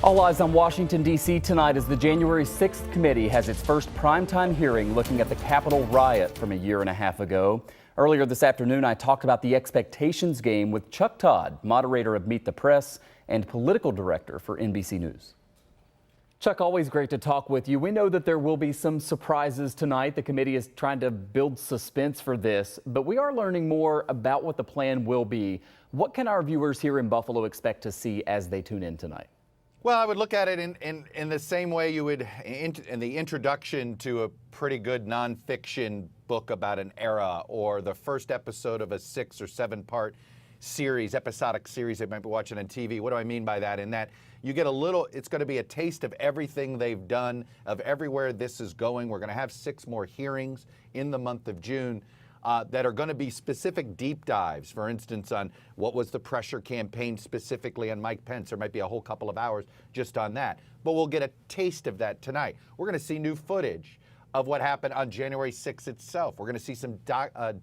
All eyes on Washington, D.C. tonight as the January 6th committee has its first primetime hearing looking at the Capitol riot from a year and a half ago. Earlier this afternoon, I talked about the expectations game with Chuck Todd, moderator of Meet the Press and political director for NBC News. Chuck, always great to talk with you. We know that there will be some surprises tonight. The committee is trying to build suspense for this, but we are learning more about what the plan will be. What can our viewers here in Buffalo expect to see as they tune in tonight? Well, I would look at it in the same way you would in the introduction to a pretty good nonfiction book about an era, or the first episode of a 6 or 7 part series, episodic series they might be watching on TV. What do I mean by that? In that you get a little, it's going to be a taste of everything they've done, of everywhere this is going. We're going to have 6 more hearings in the month of June. That are going to be specific deep dives, for instance, on what was the pressure campaign specifically on Mike Pence. There might be a whole couple of hours just on that. But we'll get a taste of that tonight. We're going to see new footage of what happened on January 6th itself. We're going to see some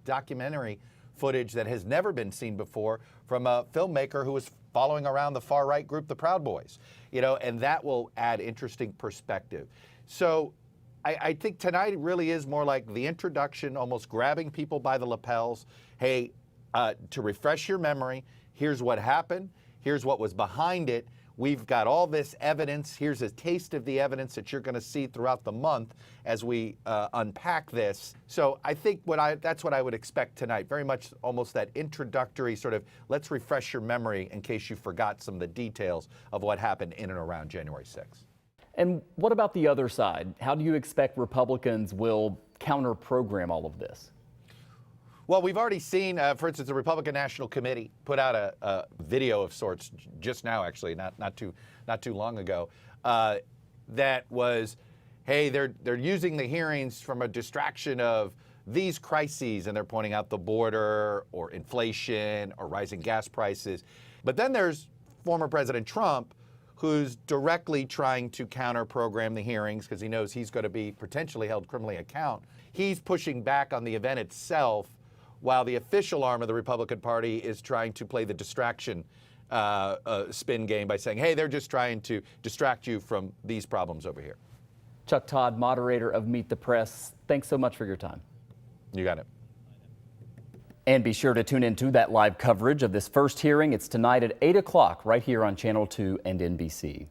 documentary footage that has never been seen before from a filmmaker who was following around the far-right group, the Proud Boys. You know, and that will add interesting perspective. So I think tonight really is more like the introduction, almost grabbing people by the lapels. Hey, to refresh your memory, here's what happened. Here's what was behind it. We've got all this evidence. Here's a taste of the evidence that you're going to see throughout the month as we unpack this. So I think that's what I would expect tonight. Very much almost that introductory sort of, let's refresh your memory in case you forgot some of the details of what happened in and around January 6th. And what about the other side? How do you expect Republicans will counter-program all of this? Well, we've already seen, for instance, the Republican National Committee put out a video of sorts just now, actually, not too long ago, that was, hey, they're using the hearings from a distraction of these crises, and they're pointing out the border or inflation or rising gas prices. But then there's former President Trump, who's directly trying to counter-program the hearings because he knows he's going to be potentially held criminally account. He's pushing back on the event itself, while the official arm of the Republican Party is trying to play the distraction spin game by saying, hey, they're just trying to distract you from these problems over here. Chuck Todd, moderator of Meet the Press, thanks so much for your time. You got it. And be sure to tune into that live coverage of this first hearing. It's tonight at 8 o'clock right here on Channel 2 and NBC.